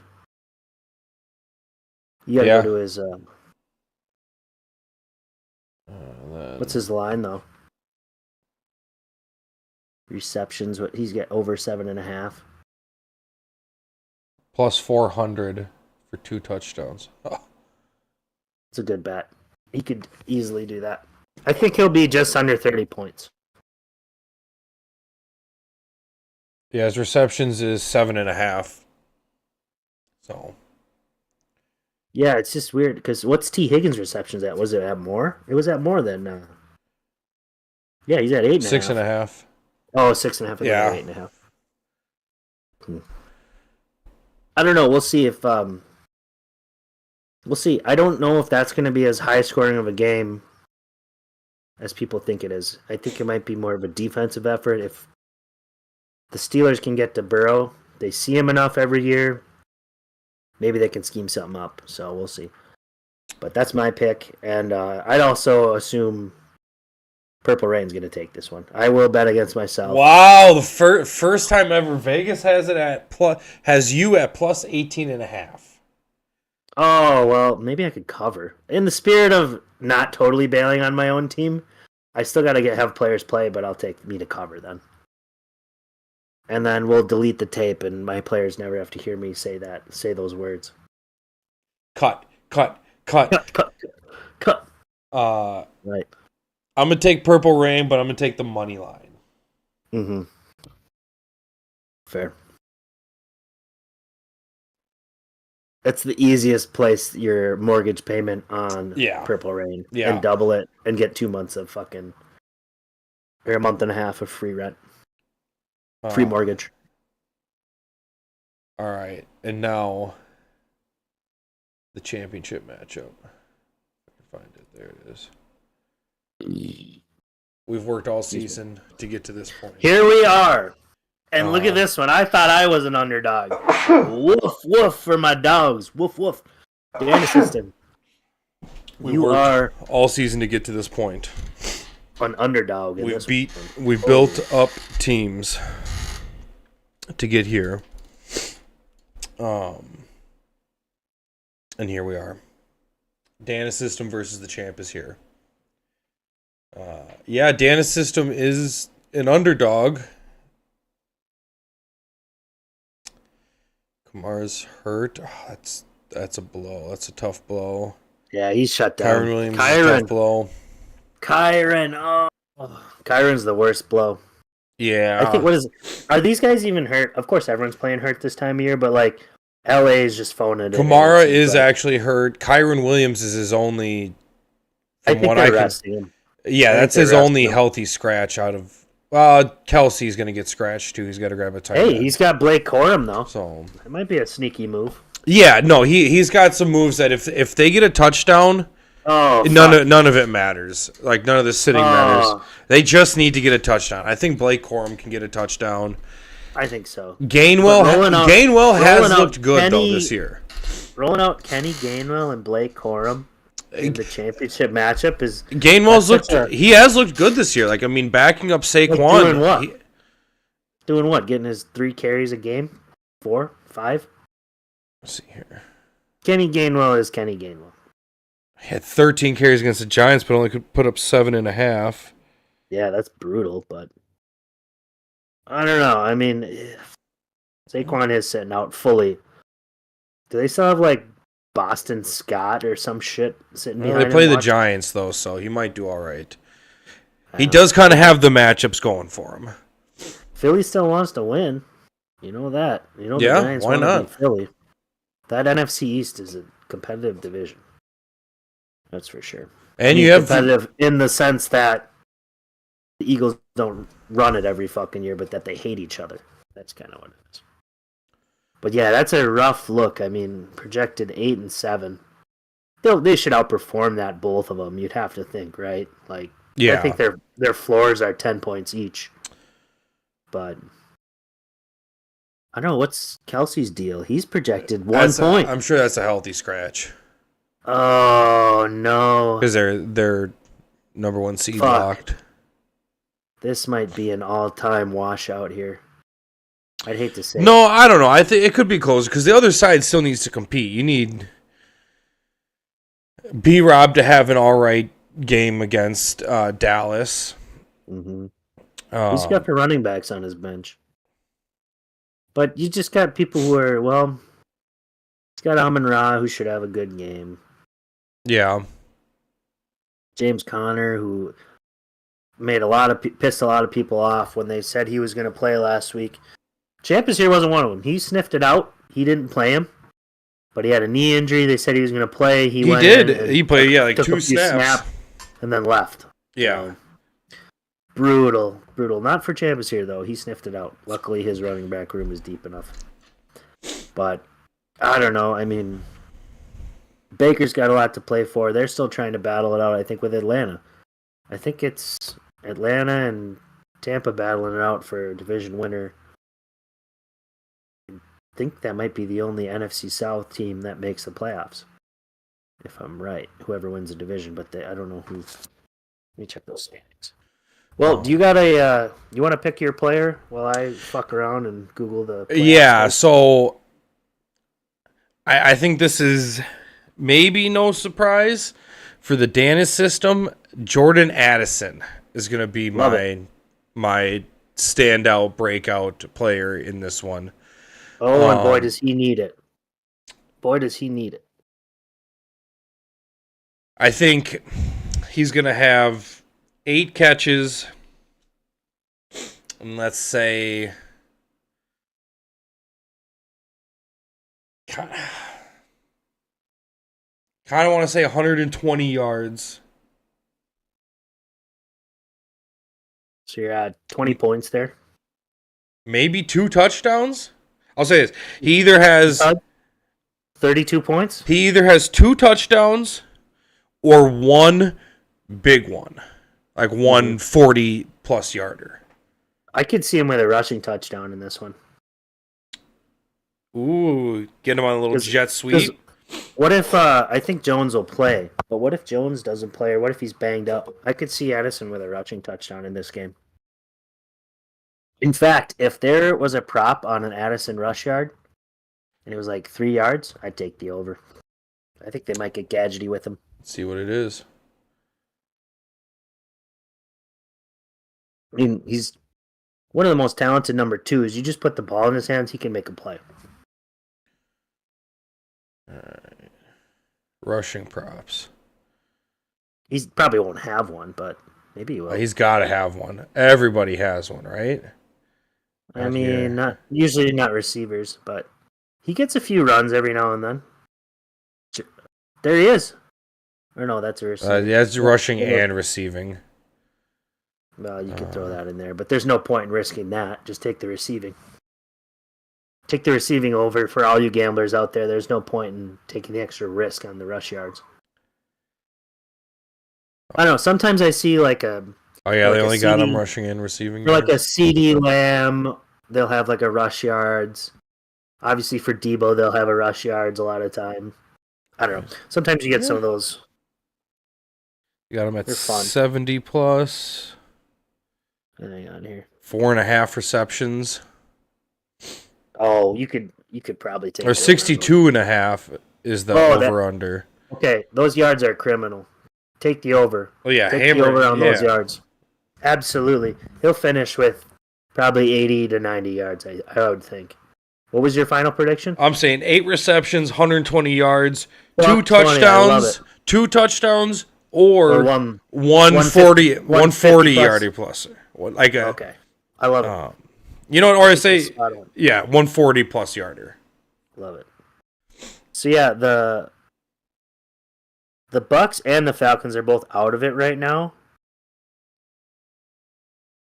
You gotta go to his. What's his line though? Receptions. What he's got over 7.5. Plus 400 for 2 touchdowns. Oh. It's a good bet. He could easily do that. I think he'll be just under 30 points. Yeah, his receptions is 7.5. So. Yeah, it's just weird because what's T. Higgins' receptions at? Was it at more? It was at more than. Yeah, he's at 8.5. 6.5. Oh, 6.5. Yeah. 8.5. I don't know. We'll see if. We'll see. I don't know if that's going to be as high scoring of a game as people think it is. I think it might be more of a defensive effort. If the Steelers can get to Burrow, they see him enough every year. Maybe they can scheme something up. So we'll see. But that's my pick, and I'd also assume Purple Rain's going to take this one. I will bet against myself. Wow, the first time ever Vegas has it at has you at plus 18.5. Oh, well, maybe I could cover. In the spirit of not totally bailing on my own team, I still got to have players play, but I'll take me to cover then. And then we'll delete the tape, and my players never have to hear me say those words. Cut. Cut. Right. I'm going to take Purple Rain, but I'm going to take the money line. Mm-hmm. Fair. That's the easiest place your mortgage payment on Purple Rain. Yeah. And double it and get 2 months of fucking... Or a month and a half of free rent. Free mortgage. All right. And now the championship matchup. If I can find it. There it is. We've worked all season to get to this point. Here we are. And look at this one. I thought I was an underdog. Woof, woof for my dogs. Woof, woof. Dan assistant. We worked all season to get to this point. An underdog. We built up teams to get here. And here we are. Dana's system versus the champ is here. Dana's system is an underdog. Kamara's hurt. Oh, that's a blow. That's a tough blow. Yeah, he's shut down. Kyron Williams is a tough blow. Kyron, Kyron's the worst blow. Yeah. I think, are these guys even hurt? Of course, everyone's playing hurt this time of year, but like, LA is just phoning it in. Kamara is actually hurt. Kyron Williams is his only. I think they're resting him. Yeah, that's his only healthy scratch out of. Kelsey's going to get scratched too. He's got to grab a tight end. Hey, he's got Blake Corum though, so it might be a sneaky move. Yeah, no, he's got some moves that if they get a touchdown, none of it matters. Like none of the sitting matters. They just need to get a touchdown. I think Blake Corum can get a touchdown. I think so. Gainwell has looked good though this year. Rolling out Kenny Gainwell and Blake Corum in the championship matchup is he has looked good this year. Like I mean, backing up Saquon. Like doing what? Doing what? Getting his 3 carries a game? 4? 5? Let's see here. Kenny Gainwell is Kenny Gainwell. He had 13 carries against the Giants, but only could put up 7.5. Yeah, that's brutal, but I don't know. I mean, Saquon is sitting out fully. Do they still have like Boston Scott or some shit sitting behind him? They play the Giants though, so he might do all right. He does kind of have the matchups going for him. Philly still wants to win. You know that. You know the Giants why not? Philly. That NFC East is a competitive division. That's for sure. And you have competitive in the sense that the Eagles don't run it every fucking year, but that they hate each other. That's kind of what it is. But yeah, that's a rough look. I mean, projected 8-7. They should outperform that, both of them. You'd have to think, right? Like, I think their floors are 10 points each. But I don't know, what's Kelsey's deal? He's projected 1 point. I'm sure that's a healthy scratch. Oh no! Because they're number 1 seed locked. This might be an all-time washout here. I'd hate to say. No, I don't know. I think it could be close because the other side still needs to compete. You need B-Rob to have an all right game against Dallas. Mm-hmm. He's got the running backs on his bench. But you just got people who are, well, got Amon-Ra, who should have a good game. Yeah. James Conner, who pissed a lot of people off when they said he was going to play last week. Champions here wasn't one of them. He sniffed it out. He didn't play him, but he had a knee injury. They said he was going to play. He went did. In and he played, like took 2 a few snaps. And then left. Yeah. So, brutal. Not for Champions here, though. He sniffed it out. Luckily, his running back room is deep enough. But, I don't know. I mean, Baker's got a lot to play for. They're still trying to battle it out, I think, with Atlanta. I think it's Atlanta and Tampa battling it out for division winner. I think that might be the only NFC South team that makes the playoffs, if I'm right. Whoever wins the division, but I don't know who. Let me check those standings. Well, do you got you want to pick your player while I fuck around and Google the playoffs? Yeah, so I think this is maybe no surprise for the Danis system. Jordan Addison is going to be my standout breakout player in this one. Oh, and boy, does he need it. Boy, does he need it. I think he's going to have 8 catches, and let's say kind of want to say 120 yards. So you're at 20 points there. Maybe 2 touchdowns. I'll say this. He either has 32 points. He either has 2 touchdowns or 1 big one. Like 140 plus yarder. I could see him with a rushing touchdown in this one. Ooh, get him on a little jet sweep. What if I think Jones will play, but what if Jones doesn't play, or what if he's banged up? I could see Addison with a rushing touchdown in this game. In fact, if there was a prop on an Addison rush yard and it was like 3 yards, I'd take the over. I think they might get gadgety with him. Let's see what it is. I mean, he's one of the most talented number 2s. You just put the ball in his hands, he can make a play. All right. Rushing props. He probably won't have one, but maybe he will. He's got to have one. Everybody has one, right? I mean, not usually not receivers, but he gets a few runs every now and then. There he is. Or no, that's a receiver. Yeah, it's rushing and receiving. Well, you could throw that in there, but there's no point in risking that. Just take the receiving. Take the receiving over for all you gamblers out there. There's no point in taking the extra risk on the rush yards. I don't know. Sometimes I see like a... Oh, yeah, they only got him rushing and receiving. Like a CD Lamb, they'll have like a rush yards. Obviously for Debo, they'll have a rush yards a lot of time. I don't know. Sometimes you get some of those. You got him at 70 plus. Hang on here. 4.5 receptions. Oh, you could probably take... Or 62.5 is the over-under. Okay, those yards are criminal. Take the over. Oh, yeah. Take the over on those yards. Absolutely. He'll finish with probably 80 to 90 yards, I would think. What was your final prediction? I'm saying 8 receptions, 120 yards, 2 touchdowns, 2 touchdowns, or 140 yardy plus. Okay. I love it. You know what? Or I say, 140 plus yarder. Love it. So, yeah, the Bucks and the Falcons are both out of it right now.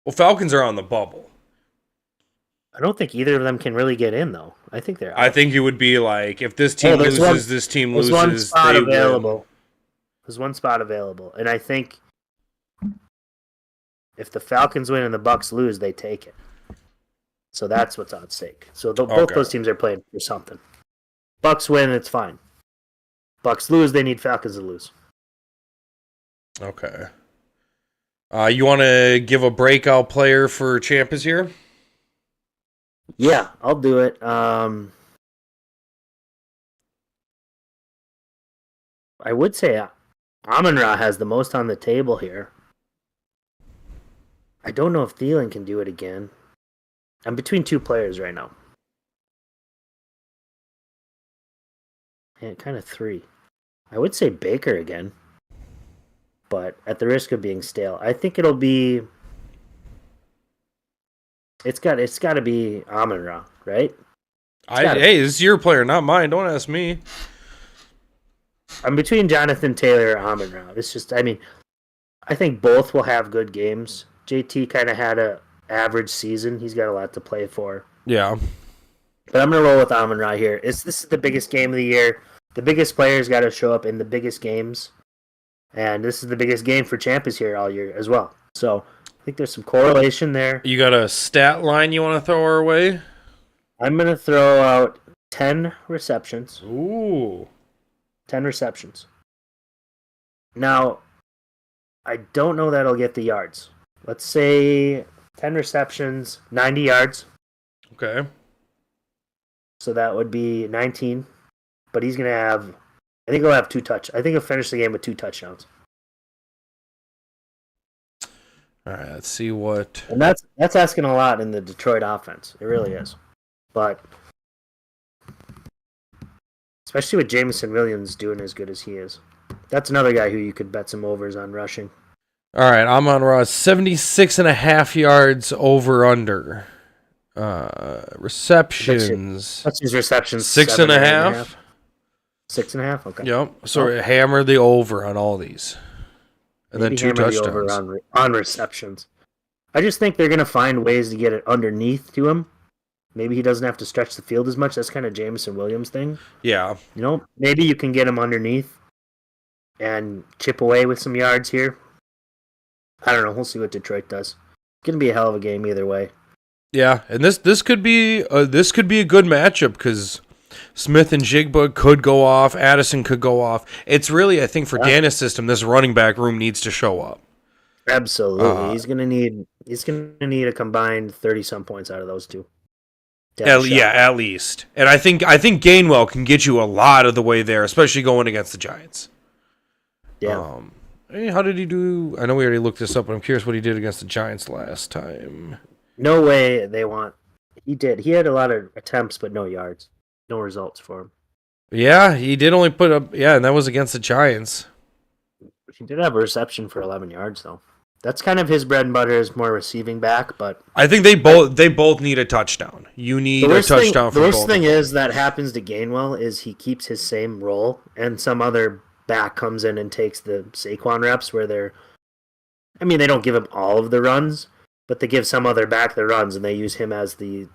Well, Falcons are on the bubble. I don't think either of them can really get in, though. I think they're out. I think it would be like, if this team loses, this team loses, there's one spot they available. win. There's one spot available. And I think if the Falcons win and the Bucks lose, they take it. So that's what's on stake. So both those teams are playing for something. Bucks win, it's fine. Bucks lose, they need Falcons to lose. Okay. You want to give a breakout player for Champions here? Yeah, I'll do it. I would say Amon-Ra has the most on the table here. I don't know if Thielen can do it again. I'm between 2 players right now. and kind of 3. I would say Baker again, but at the risk of being stale, I think it'll be. It's got to be Amon-Ra, right? Hey, this is your player, not mine. Don't ask me. I'm between Jonathan Taylor and Amon-Ra. It's just, I mean, I think both will have good games. JT kind of had a average season. He's got a lot to play for. Yeah. But I'm gonna roll with Amon-Ra here. This is the biggest game of the year. The biggest players got to show up in the biggest games, and this is the biggest game for Champ is here all year as well. So I think there's some correlation there. You got a stat line you want to throw our way? I'm gonna throw out 10 receptions. Ooh. 10 receptions. Now, I don't know that'll get the yards. Let's say 10 receptions, 90 yards. Okay. So that would be 19. But he's going to have, I think he'll have 2 touchdowns. I think he'll finish the game with 2 touchdowns. All right, let's see what. And that's asking a lot in the Detroit offense. It really is. But especially with Jameson Williams doing as good as he is. That's another guy who you could bet some overs on rushing. All right, Amon-Ra, 76.5 yards over under. Receptions. What's his receptions? 6.5. 6.5? Okay. Yep. So hammer the over on all these. And Maybe then 2 hammer the over touchdowns. on receptions. I just think they're going to find ways to get it underneath to him. Maybe he doesn't have to stretch the field as much. That's kind of Jameson Williams' thing. Yeah. You know, maybe you can get him underneath and chip away with some yards here. I don't know. We'll see what Detroit does. It's going to be a hell of a game either way. Yeah, and this could be a good matchup because Smith and Jigba could go off, Addison could go off. It's really, I think, for Dana's system, this running back room needs to show up. Absolutely, he's gonna need a combined 30-some points out of those two. At least. And I think Gainwell can get you a lot of the way there, especially going against the Giants. Yeah. How did he do? I know we already looked this up, but I'm curious what he did against the Giants last time. No way they want. He did. He had a lot of attempts, but no yards. No results for him. Yeah, he did only put up. Yeah, and that was against the Giants. He did have a reception for 11 yards, though. That's kind of his bread and butter, is more receiving back. But I think they both need a touchdown. You need a touchdown from both. The worst thing is that happens to Gainwell is he keeps his same role, and some other back comes in and takes the Saquon reps where they're. I mean, they don't give him all of the runs. But they give some other back the runs, and they use him as the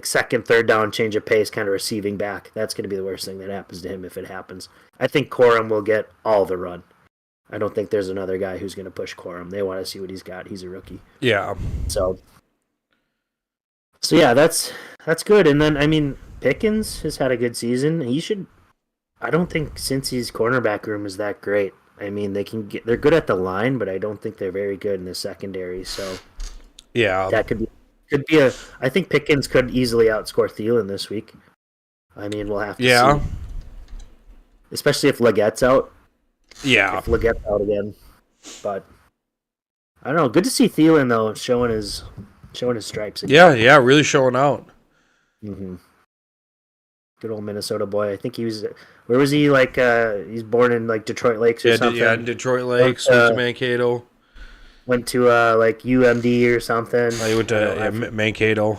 second, third down, change of pace kind of receiving back. That's going to be the worst thing that happens to him if it happens. I think Corum will get all the run. I don't think there's another guy who's going to push Corum. They want to see what he's got. He's a rookie. Yeah. So yeah, that's good. And then, I mean, Pickens has had a good season. He should. I don't think Cincy's cornerback room is that great. I mean, they're good at the line, but I don't think they're very good in the secondary. So, yeah, that could be I think Pickens could easily outscore Thielen this week. I mean, we'll have to see. Especially if Legette's out. Yeah, if Legette's out again. But I don't know. Good to see Thielen though showing his stripes again. Yeah, really showing out. Mm-hmm. Good old Minnesota boy. I think he was. Where was he? Like, he's born in like Detroit Lakes or something. Yeah, in Detroit Lakes. Went to Mankato. Went to like UMD or something. He went to Mankato.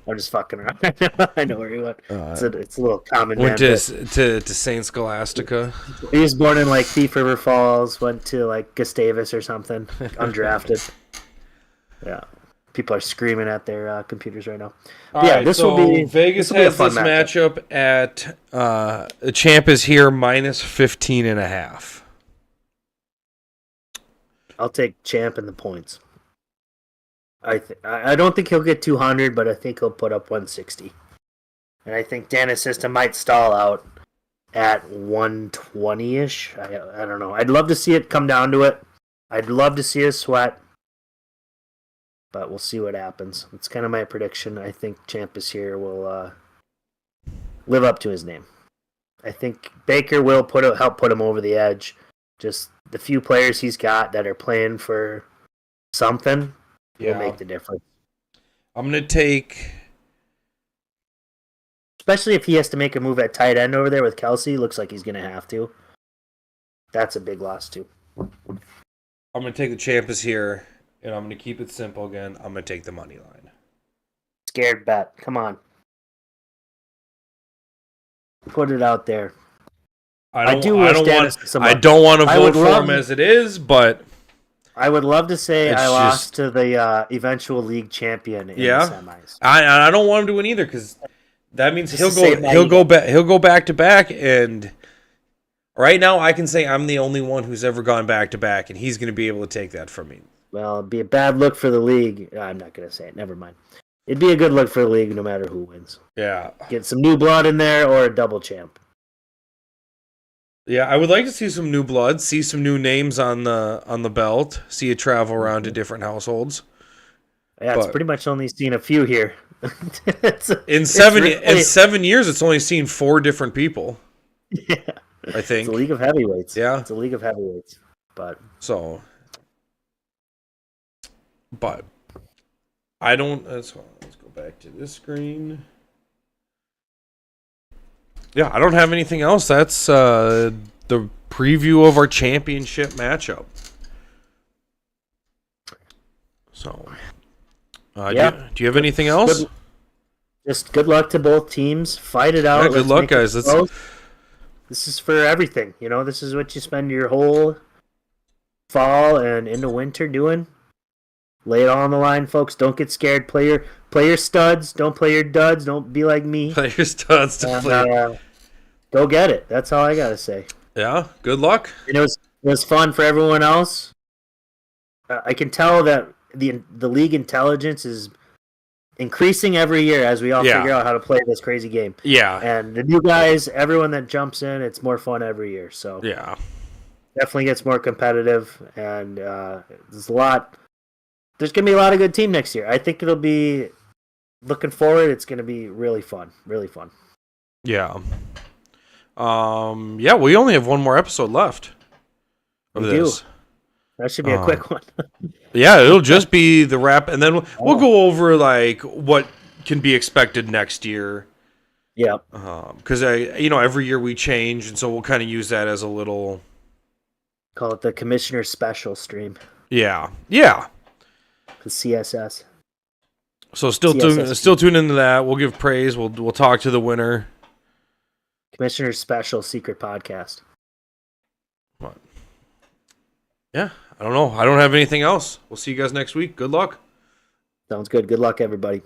I'm just fucking around. I know where he went. It's a little common. Went to Saint Scholastica. He was born in like Thief River Falls. Went to like Gustavus or something. Undrafted. Yeah. People are screaming at their computers right now. This will be Vegas has this matchup at the Champ is here minus 15.5. I'll take Champ and the points. I don't think he'll get 200, but I think he'll put up 160. And I think Dana's system might stall out at 120-ish. I don't know. I'd love to see it come down to it. I'd love to see a sweat. But we'll see what happens. It's kind of my prediction. I think Champus here will live up to his name. I think Baker will help put him over the edge. Just the few players he's got that are playing for something will make the difference. I'm going to take especially if he has to make a move at tight end over there with Kelsey. Looks like he's going to have to. That's a big loss, too. I'm going to take the Champas here, and I'm going to keep it simple again. I'm going to take the money line. Scared bet. Come on. Put it out there. I don't want to vote for him as it is, but I would love to say I lost to the eventual league champion in the semis. I don't want him to win either, because that means he'll go back to back, and right now I can say I'm the only one who's ever gone back to back, and he's going to be able to take that from me. Well, it'd be a bad look for the league. I'm not going to say it. Never mind. It'd be a good look for the league no matter who wins. Yeah. Get some new blood in there or a double champ. Yeah, I would like to see some new blood, see some new names on the belt, see it travel around to different households. Yeah, it's pretty much only seen a few here. In 7 years, it's only seen 4 different people. Yeah, I think it's a league of heavyweights. Yeah, it's a league of heavyweights. But I don't. Let's go back to this screen. Yeah, I don't have anything else. That's the preview of our championship matchup. So, do you have anything else? Just good luck to both teams. Fight it out. Yeah, good luck, guys. This is for everything. You know, this is what you spend your whole fall and into winter doing. Lay it all on the line, folks. Don't get scared. Play your studs. Don't play your duds. Don't be like me. Play your studs. Go get it. That's all I gotta say. Yeah. Good luck. And it was fun for everyone else. I can tell that the league intelligence is increasing every year as we all figure out how to play this crazy game. Yeah. And the new guys, everyone that jumps in, it's more fun every year. So yeah, definitely gets more competitive, and there's going to be a lot of good team next year. I think it'll be, looking forward, it's going to be really fun. Really fun. Yeah. We only have one more episode left of this. That should be a quick one. Yeah, it'll just be the wrap, and then we'll go over like what can be expected next year. Yeah. Because every year we change, and so we'll kind of use that as a little. Call it the Commissioner Special stream. Yeah. Yeah. The CSS. So still tune into that. We'll give praise. We'll talk to the winner. Commissioner Special Secret Podcast. What? Yeah, I don't know. I don't have anything else. We'll see you guys next week. Good luck. Sounds good. Good luck, everybody.